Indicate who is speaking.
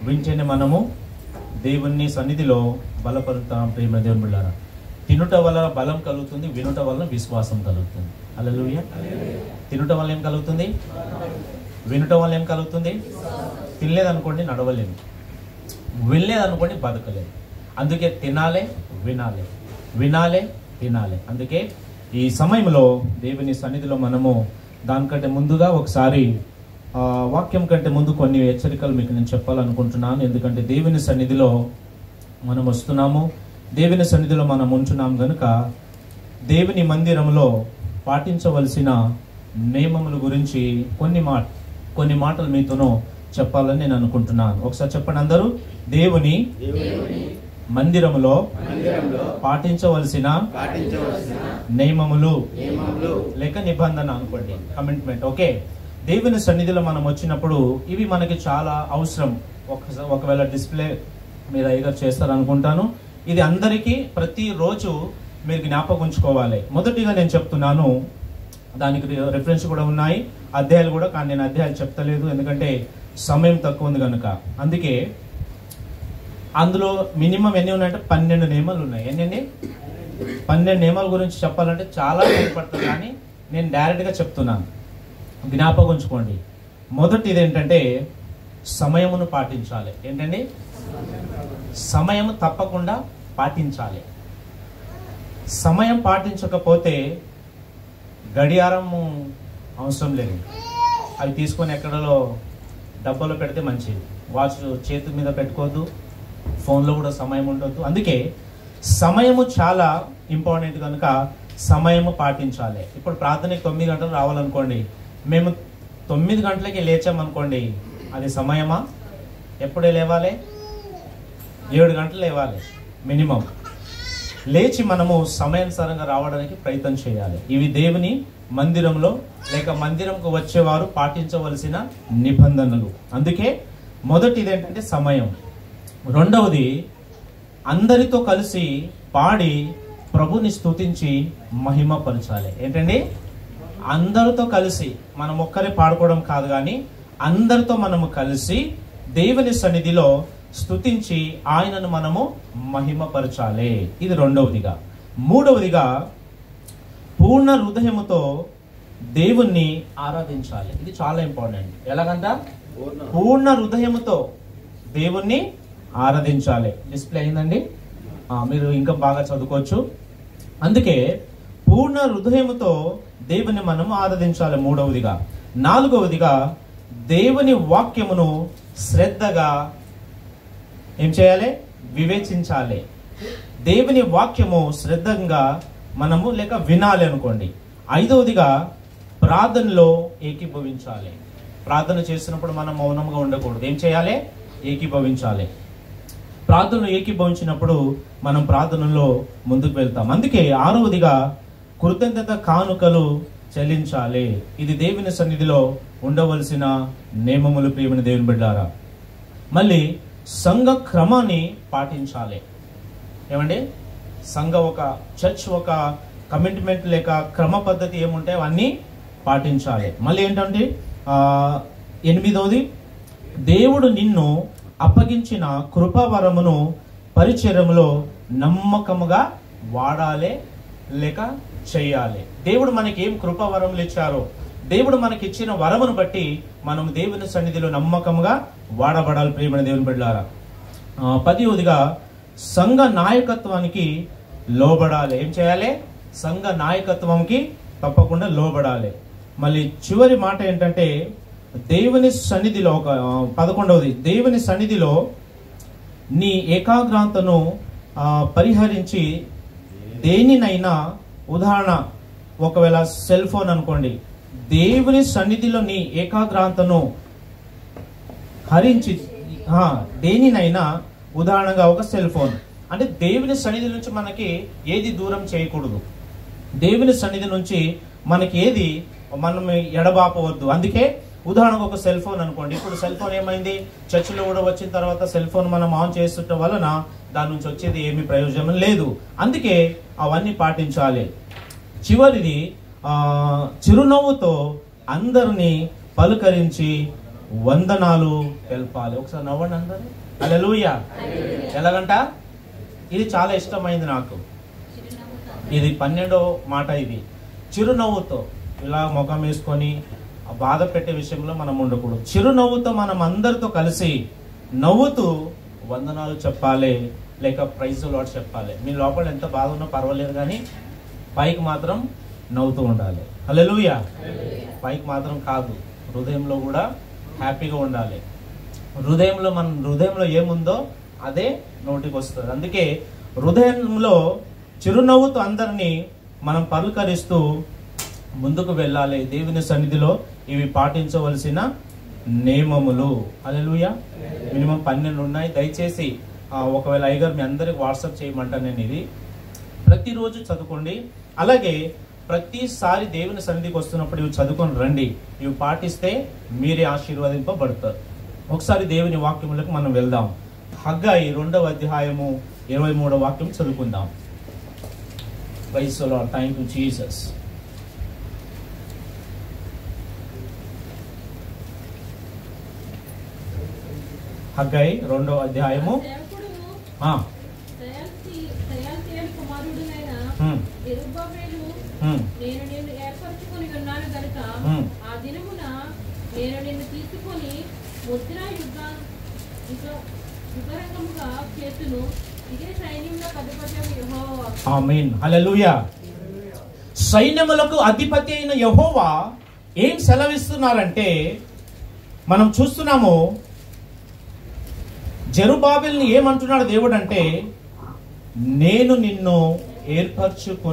Speaker 1: వింటేనే మనము దేవుని సన్నిధిలో బలపరుతాం. ప్రేమ దేవుని బిడ్డలారా, తినుట వల్ల బలం కలుగుతుంది, వినుట వల్ల విశ్వాసం కలుగుతుంది. హల్లెలూయా. తినుట వల్ల ఏం కలుగుతుంది? వినుట వల్ల ఏం కలుగుతుంది? తినలేదనుకోండి నడవలేము, వినలేదనుకోండి బతకలేదు. అందుకే తినాలే, వినాలి, వినాలే, తినాలి. అందుకే ఈ సమయంలో దేవుని సన్నిధిలో మనము దానికంటే ముందుగా ఒకసారి వాక్యం కంటే ముందు కొన్ని హెచ్చరికలు మీకు నేను చెప్పాలనుకుంటున్నాను. ఎందుకంటే దేవుని సన్నిధిలో మనం వస్తున్నాము, దేవుని సన్నిధిలో మనం ఉంటున్నాం కనుక దేవుని మందిరంలో పాటించవలసిన నియమముల గురించి కొన్ని మాటలు మీతోనూ చెప్పాలని నేను అనుకుంటున్నాను. ఒకసారి చెప్పండి అందరూ. దేవుని మందిరములో పాటించవలసిన నియమములు లేక నిబంధన అనుకోండి, కమిట్మెంట్. ఓకే, దేవుని సన్నిధిలో మనం వచ్చినప్పుడు ఇవి మనకి చాలా అవసరం. ఒకవేళ డిస్ప్లే మీద అయ్యగారు చేస్తారనుకుంటాను. ఇది అందరికీ ప్రతిరోజు మీరు జ్ఞాపకం ఉంచుకోవాలి. మొదటిగా నేను చెప్తున్నాను, దానికి రెఫరెన్స్ కూడా ఉన్నాయి, అధ్యాయాలు కూడా, కానీ నేను అధ్యాయాలు చెప్తలేదు ఎందుకంటే సమయం తక్కువ ఉంది కనుక. అందుకే అందులో మినిమం ఎన్ని ఉన్నాయంటే 12 నియమాలు ఉన్నాయి. ఎన్ని? 12 నియమాల గురించి చెప్పాలంటే చాలా పడుతుంది, కానీ నేను డైరెక్ట్గా చెప్తున్నాను, జ్ఞాపకం ఉంచుకోండి. మొదటిది ఏంటంటే సమయమును పాటించాలి. ఏంటండి? సమయము తప్పకుండా పాటించాలి. సమయం పాటించకపోతే గడియారము అవసరం లేదు, అవి తీసుకొని ఎక్కడలో డబ్బాలో పెడితే మంచిది. వాచ్ చేతి మీద పెట్టుకోవద్దు, ఫోన్లో కూడా సమయం ఉండొద్దు. అందుకే సమయము చాలా ఇంపార్టెంట్ కనుక సమయము పాటించాలి. ఇప్పుడు ప్రార్థనకి 9 గంటలు రావాలనుకోండి, మేము 9 గంటలకి లేచామనుకోండి, అది సమయమా? ఎప్పుడే లేవాలి? 7 గంటలు లేవాలి మినిమం. లేచి మనము సమయానుసారంగా రావడానికి ప్రయత్నం చేయాలి. ఇవి దేవుని మందిరంలో లేక మందిరంకు వచ్చేవారు పాటించవలసిన నిబంధనలు. అందుకే మొదటిది ఏంటంటే సమయం. రెండవది, అందరితో కలిసి పాడి ప్రభుని స్తుతించి మహిమపరచాలి. ఏంటండి? అందరితో కలిసి, మనం ఒక్కరే పాడుకోవడం కాదు, కానీ అందరితో మనము కలిసి దేవుని సన్నిధిలో స్తుతించి ఆయనను మనము మహిమపరచాలి. ఇది రెండవదిగా. మూడవదిగా, పూర్ణ హృదయముతో దేవుణ్ణి ఆరాధించాలి. ఇది చాలా ఇంపార్టెంట్. ఎలాగంట? పూర్ణ హృదయముతో దేవుణ్ణి ఆరాధించాలి. డిస్ప్లే అయిందండి, మీరు ఇంకా బాగా చదువుకోవచ్చు. అందుకే పూర్ణ హృదయముతో దేవుని మనం ఆరాధించాలి. మూడవదిగా. నాలుగవదిగా, దేవుని వాక్యమును శ్రద్ధగా ఏం చేయాలి? వివేచించాలి. దేవుని వాక్యము శ్రద్ధగా మనము లేక వినాలి అనుకోండి. ఐదవదిగా, ప్రార్థనలో ఏకీభవించాలి. ప్రార్థన చేసినప్పుడు మనం మౌనంగా ఉండకూడదు. ఏం చేయాలి? ఏకీభవించాలి. ప్రార్థనలో ఏకీభవించినప్పుడు మనం ప్రార్థనలో ముందుకు వెళ్తాం. అందుకే ఆరవదిగా, కృతజ్ఞత కానుకలు చెల్లించాలి. ఇది దేవుని సన్నిధిలో ఉండవలసిన నియమములు. ప్రియమైన దేవుని బిడ్డలారా, మళ్ళీ సంఘ క్రమాన్ని పాటించాలి. ఏమండి? సంఘ ఒక చర్చ్ ఒక కమిట్మెంట్ లేక క్రమ పద్ధతి ఏముంటాయో అవన్నీ పాటించాలి. మళ్ళీ ఏంటంటే 8వది, దేవుడు నిన్ను అప్పగించిన కృపావరమును పరిచర్యములో నమ్మకముగా వాడాలి లేక చెయ్యాలి. దేవుడు మనకి ఏం కృపావరములు ఇచ్చారో, దేవుడు మనకి ఇచ్చిన వరమును బట్టి మనం దేవుని సన్నిధిలో నమ్మకముగా వాడబడాలి. ప్రియమైన దేవుని బిడ్డలారా, 10వదిగా, సంఘ నాయకత్వానికి లోబడాలి. ఏం చేయాలి? సంఘ నాయకత్వంకి తప్పకుండా లోబడాలి. మళ్ళీ చివరి మాట ఏంటంటే దేవుని సన్నిధిలో 11వది, దేవుని సన్నిధిలో నీ ఏకాగ్రతను పరిహరించి దేనినైనా, ఉదాహరణ ఒకవేళ సెల్ ఫోన్ అనుకోండి, దేవుని సన్నిధిలో నీ ఏకాగ్రతను హరించి దేనినైనా, ఉదాహరణగా ఒక సెల్ ఫోన్ అంటే దేవుని సన్నిధి నుంచి మనకి ఏది దూరం చేయకూడదు. దేవుని సన్నిధి నుంచి మనకి ఏది మనం ఎడబాపవద్దు. అందుకే ఉదాహరణకు ఒక సెల్ ఫోన్ అనుకోండి. ఇప్పుడు సెల్ ఫోన్ ఏమైంది? చర్చిలో కూడా వచ్చిన తర్వాత సెల్ ఫోన్ మనం ఆన్ చేస్తుండటం వలన దాని నుంచి వచ్చేది ఏమీ ప్రయోజనం లేదు. అందుకే అవన్నీ పాటించాలి. చివరిది, చిరునవ్వుతో అందరినీ పలుకరించి వందనాలు తెలపాలి. ఒకసారి నవ్వండి అందరూ. హల్లెలూయా. ఎలాగంట? ఇది చాలా ఇష్టమైంది నాకు. ఇది 12వ మాట. ఇది చిరునవ్వుతో ఇలా ముఖం వేసుకొని బాధ పెట్టే విషయంలో మనం ఉండకూడదు. చిరునవ్వుతో మనం అందరితో కలిసి నవ్వుతూ వందనాలు చెప్పాలి, లేక ప్రైజ్ లార్డ్ చెప్పాలి. మీ లోపల ఎంత బాధ ఉన్నా పర్వాలేదు, కానీ పైకి మాత్రం నవ్వుతూ ఉండాలి. హల్లెలూయా. పైకి మాత్రం కాదు, హృదయంలో కూడా హ్యాపీగా ఉండాలి. మన హృదయంలో ఏముందో అదే నోటికి వస్తుంది. అందుకే హృదయంలో చిరునవ్వుతో అందరినీ మనం పలుకరిస్తూ ముందుకు వెళ్ళాలి. దేవుని సన్నిధిలో ఇవి పాటించవలసిన నియమములు. హల్లెలూయా. మినిమం 12 ఉన్నాయి. దయచేసి ఒకవేళ అయ్యగారు మీ అందరికి వాట్సాప్ చేయమంటాను. నేను ఇది ప్రతిరోజు చదువుకోండి. అలాగే ప్రతిసారి దేవుని సన్నిధికి వస్తున్నప్పుడు ఇవి చదువుకొని రండి. ఇవి పాటిస్తే మీరే ఆశీర్వదింపబడతారు. ఒకసారి దేవుని వాక్యములకు మనం వెళ్దాం. హగ్గయి 2వ అధ్యాయము 23వ వాక్యం చదువుకుందాం. Praise the lord. Thank you Jesus. Haggai 2వ అధ్యాయము
Speaker 2: నేను నిన్ను ఏర్పరచుకొని ఉన్నాను గనుక ఆ దినమున నేను నిన్ను తీసుకొని ముద్రా యుగరంగముగా చేతును. ఇదే సైన్యములకు అధిపతి యెహోవా.
Speaker 1: ఆమేన్. హల్లెలూయా. సైన్యములకు అధిపతి అయిన యెహోవా ఏం సెలవిస్తున్నారంటే, మనం చూస్తున్నాము జెరుబ్బాబెల్ని ఏమంటున్నాడు దేవుడు అంటే, నేను నిన్ను ఏర్పరచుకున్నా